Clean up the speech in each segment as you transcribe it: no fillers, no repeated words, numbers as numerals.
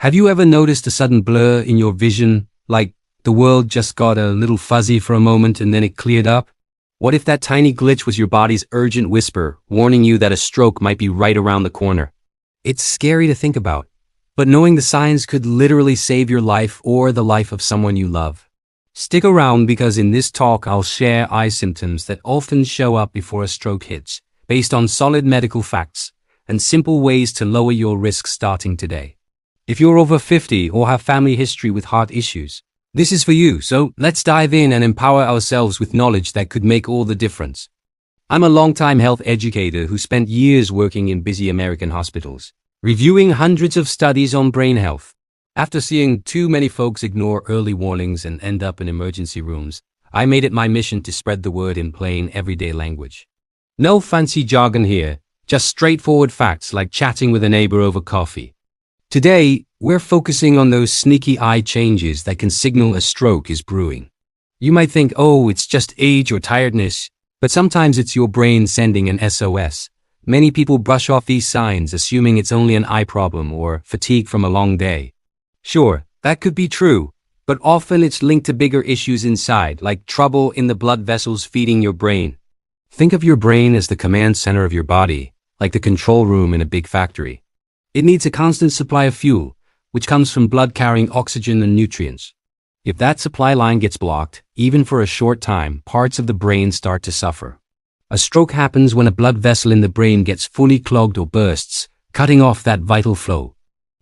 Have you ever noticed a sudden blur in your vision, like the world just got a little fuzzy for a moment and then it cleared up? What if that tiny glitch was your body's urgent whisper, warning you that a stroke might be right around the corner? It's scary to think about, but knowing the signs could literally save your life or the life of someone you love. Stick around because in this talk I'll share eye symptoms that often show up before a stroke hits, based on solid medical facts and simple ways to lower your risk starting today. If you're over 50 or have family history with heart issues, this is for you, so let's dive in and empower ourselves with knowledge that could make all the difference. I'm a longtime health educator who spent years working in busy American hospitals, reviewing hundreds of studies on brain health. After seeing too many folks ignore early warnings and end up in emergency rooms, I made it my mission to spread the word in plain, everyday language. No fancy jargon here, just straightforward facts like chatting with a neighbor over coffee. Today, we're focusing on those sneaky eye changes that can signal a stroke is brewing. You might think, oh, it's just age or tiredness, but sometimes it's your brain sending an SOS. Many people brush off these signs, assuming it's only an eye problem or fatigue from a long day. Sure, that could be true, but often it's linked to bigger issues inside, like trouble in the blood vessels feeding your brain. Think of your brain as the command center of your body, like the control room in a big factory. It needs a constant supply of fuel, which comes from blood carrying oxygen and nutrients. If that supply line gets blocked, even for a short time, parts of the brain start to suffer. A stroke happens when a blood vessel in the brain gets fully clogged or bursts, cutting off that vital flow.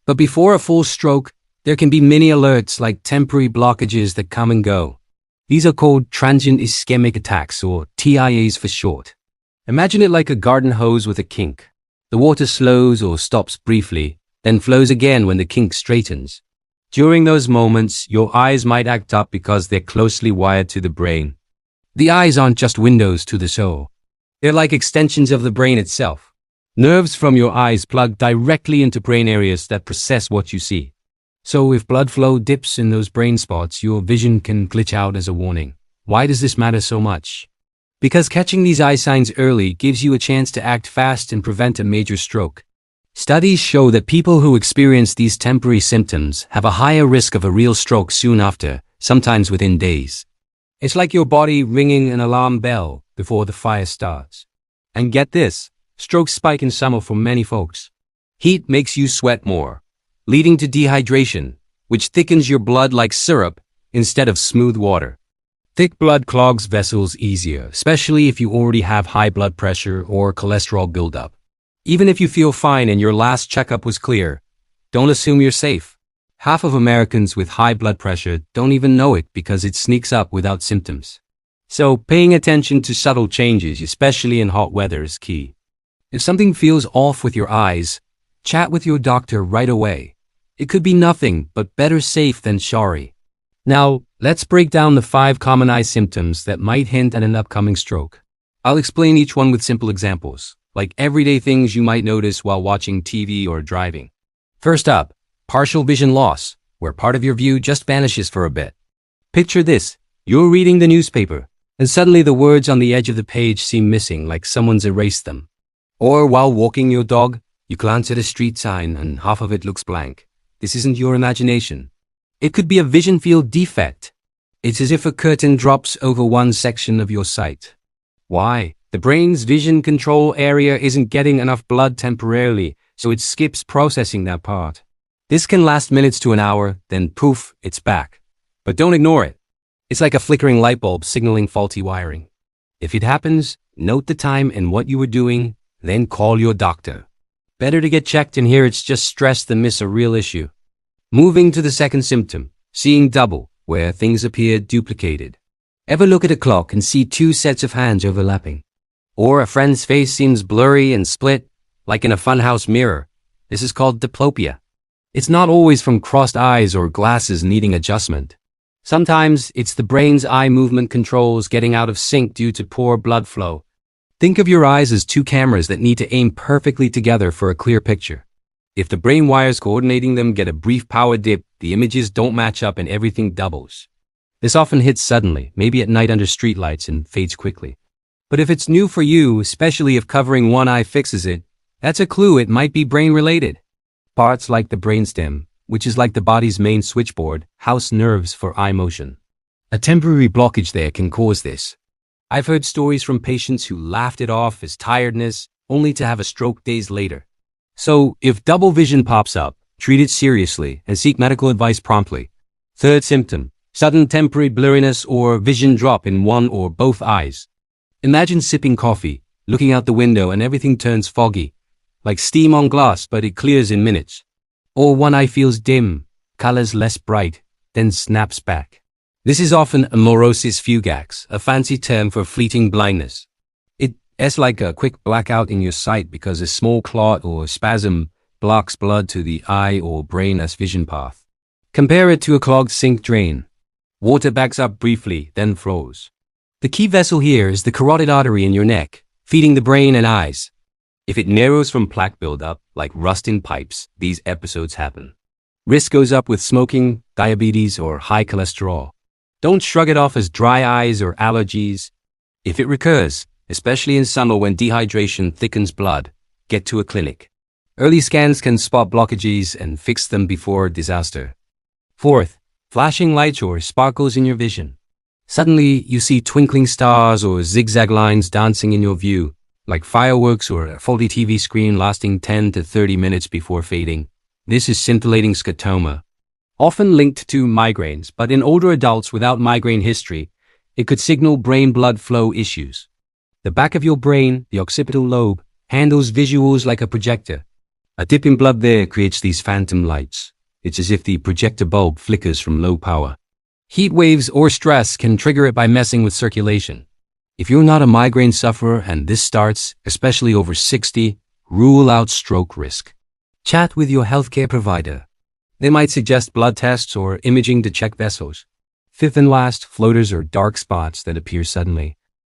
But before a full stroke, there can be mini alerts like temporary blockages that come and go. These are called transient ischemic attacks, or TIAs for short. Imagine it like a garden hose with a kink. The water slows or stops briefly, then flows again when the kink straightens. During those moments, your eyes might act up because they're closely wired to the brain. The eyes aren't just windows to the soul. They're like extensions of the brain itself. Nerves from your eyes plug directly into brain areas that process what you see. So if blood flow dips in those brain spots, your vision can glitch out as a warning. Why does this matter so much? Because catching these eye signs early gives you a chance to act fast and prevent a major stroke. Studies show that people who experience these temporary symptoms have a higher risk of a real stroke soon after, sometimes within days. It's like your body ringing an alarm bell before the fire starts. And get this, strokes spike in summer for many folks. Heat makes you sweat more, leading to dehydration, which thickens your blood like syrup instead of smooth water. Thick blood clogs vessels easier, especially if you already have high blood pressure or cholesterol buildup. Even if you feel fine and your last checkup was clear, don't assume you're safe. Half of Americans with high blood pressure don't even know it because it sneaks up without symptoms. So paying attention to subtle changes, especially in hot weather, is key. If something feels off with your eyes, chat with your doctor right away. It could be nothing, but better safe than sorry. Now, let's break down the 5 common eye symptoms that might hint at an upcoming stroke. I'll explain each one with simple examples, like everyday things you might notice while watching TV or driving. First up, partial vision loss, where part of your view just vanishes for a bit. Picture this, you're reading the newspaper, and suddenly the words on the edge of the page seem missing, like someone's erased them. Or while walking your dog, you glance at a street sign and half of it looks blank. This isn't your imagination. It could be a vision field defect. It's as if a curtain drops over one section of your sight. Why? The brain's vision control area isn't getting enough blood temporarily, so it skips processing that part. This can last minutes to an hour, then poof, it's back. But don't ignore it. It's like a flickering light bulb signaling faulty wiring. If it happens, note the time and what you were doing, then call your doctor. Better to get checked and hear it's just stress than miss a real issue. Moving to the second symptom, seeing double, where things appear duplicated. Ever look at a clock and see 2 sets of hands overlapping? Or a friend's face seems blurry and split, like in a funhouse mirror? This is called diplopia. It's not always from crossed eyes or glasses needing adjustment. Sometimes it's the brain's eye movement controls getting out of sync due to poor blood flow. Think of your eyes as 2 cameras that need to aim perfectly together for a clear picture. If the brain wires coordinating them get a brief power dip, the images don't match up and everything doubles. This often hits suddenly, maybe at night under streetlights, and fades quickly. But if it's new for you, especially if covering one eye fixes it, that's a clue it might be brain-related. Parts like the brainstem, which is like the body's main switchboard, house nerves for eye motion. A temporary blockage there can cause this. I've heard stories from patients who laughed it off as tiredness, only to have a stroke days later. So, if double vision pops up, treat it seriously and seek medical advice promptly. Third symptom, sudden temporary blurriness or vision drop in one or both eyes. Imagine sipping coffee, looking out the window and everything turns foggy, like steam on glass, but it clears in minutes. Or one eye feels dim, colors less bright, then snaps back. This is often amaurosis fugax, a fancy term for fleeting blindness. It's like a quick blackout in your sight because a small clot or spasm blocks blood to the eye or brain as vision path. Compare it to a clogged sink drain. Water backs up briefly, then flows. The key vessel here is the carotid artery in your neck, feeding the brain and eyes. If it narrows from plaque buildup, like rust in pipes, these episodes happen. Risk goes up with smoking, diabetes, or high cholesterol. Don't shrug it off as dry eyes or allergies. If it recurs, especially in summer when dehydration thickens blood, get to a clinic. Early scans can spot blockages and fix them before disaster. Fourth, flashing lights or sparkles in your vision. Suddenly, you see twinkling stars or zigzag lines dancing in your view, like fireworks or a faulty TV screen lasting 10 to 30 minutes before fading. This is scintillating scotoma, often linked to migraines, but in older adults without migraine history, it could signal brain blood flow issues. The back of your brain, the occipital lobe, handles visuals like a projector. A dip in blood there creates these phantom lights. It's as if the projector bulb flickers from low power. Heat waves or stress can trigger it by messing with circulation. If you're not a migraine sufferer and this starts, especially over 60, rule out stroke risk. Chat with your healthcare provider. They might suggest blood tests or imaging to check vessels. Fifth and last, floaters or dark spots that appear suddenly.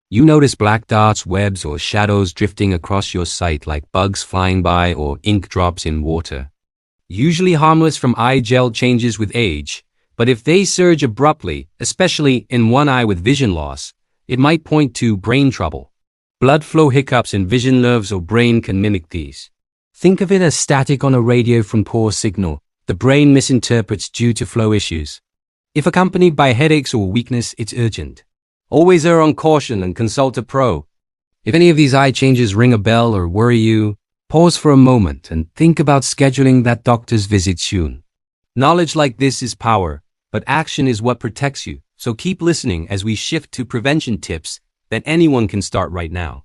You notice black dots, webs, or shadows drifting across your sight like bugs flying by or ink drops in water. Usually harmless from eye gel changes with age, but if they surge abruptly, especially in one eye with vision loss, it might point to brain trouble. Blood flow hiccups in vision nerves or brain can mimic these. Think of it as static on a radio from poor signal. The brain misinterprets due to flow issues. If accompanied by headaches or weakness, it's urgent. Always err on caution and consult a pro. If any of these eye changes ring a bell or worry you, pause for a moment and think about scheduling that doctor's visit soon. Knowledge like this is power, but action is what protects you, so keep listening as we shift to prevention tips that anyone can start right now.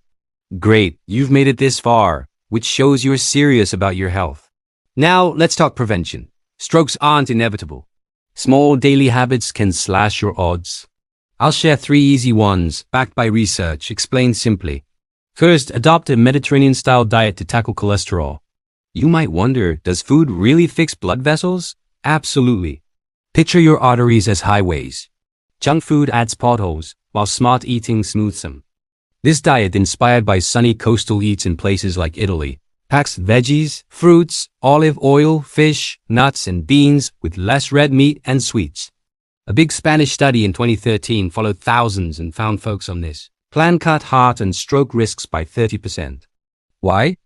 Great, you've made it this far, which shows you're serious about your health. Now, let's talk prevention. Strokes aren't inevitable. Small daily habits can slash your odds. I'll share 3 easy ones, backed by research, explained simply. First, adopt a Mediterranean-style diet to tackle cholesterol. You might wonder, does food really fix blood vessels? Absolutely. Picture your arteries as highways. Junk food adds potholes, while smart eating smooths them. This diet, inspired by sunny coastal eats in places like Italy, packs veggies, fruits, olive oil, fish, nuts, and beans with less red meat and sweets. A big Spanish study in 2013 followed thousands and found folks on this plan cut heart and stroke risks by 30%. Why?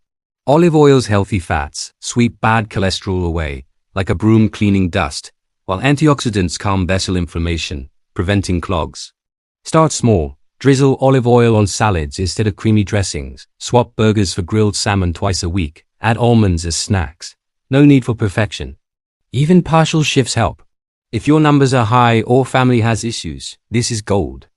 Olive oil's healthy fats sweep bad cholesterol away, like a broom cleaning dust, while antioxidants calm vessel inflammation, preventing clogs. Start small. Drizzle olive oil on salads instead of creamy dressings. Swap burgers for grilled salmon twice a week. Add almonds as snacks. No need for perfection. Even partial shifts help. If your numbers are high or family has issues, this is gold.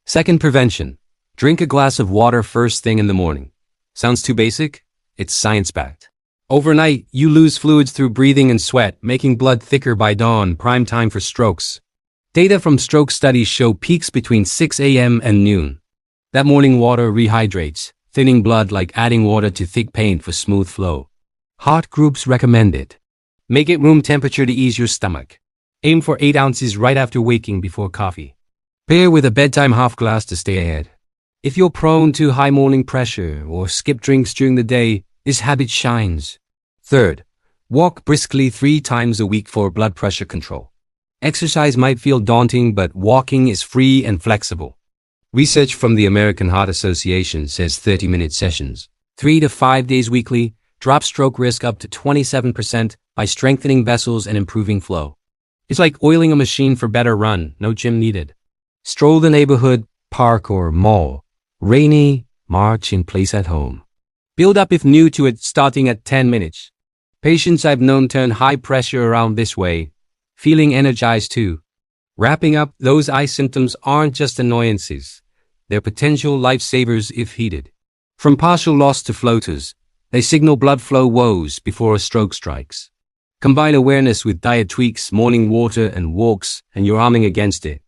Second, prevention. Drink a glass of water first thing in the morning. Sounds too basic? It's science-backed. Overnight, you lose fluids through breathing and sweat, making blood thicker by dawn, prime time for strokes. Data from stroke studies show peaks between 6 a.m. and noon. That morning water rehydrates, thinning blood like adding water to thick paint for smooth flow. Heart groups recommend it. Make it room temperature to ease your stomach. Aim for 8 ounces right after waking before coffee. Pair with a bedtime half glass to stay ahead. If you're prone to high morning pressure or skip drinks during the day, this habit shines. Third, walk briskly 3 times a week for blood pressure control. Exercise might feel daunting, but walking is free and flexible. Research from the American Heart Association says 30-minute sessions, 3 to 5 days weekly, Drop stroke risk up to 27% by strengthening vessels and improving flow. It's like oiling a machine for better run, no gym needed. Stroll the neighborhood, park or mall. Rainy, march in place at home. Build up if new to it starting at 10 minutes. Patients I've known turn high pressure around this way, feeling energized too. Wrapping up, those eye symptoms aren't just annoyances. They're potential lifesavers if heeded. From partial loss to floaters, they signal blood flow woes before a stroke strikes. Combine awareness with diet tweaks, morning water and walks, and you're arming against it.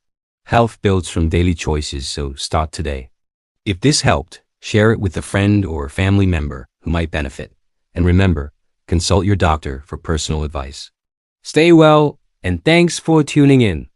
Health builds from daily choices, so start today. If this helped, share it with a friend or family member who might benefit. And remember, consult your doctor for personal advice. Stay well, and thanks for tuning in.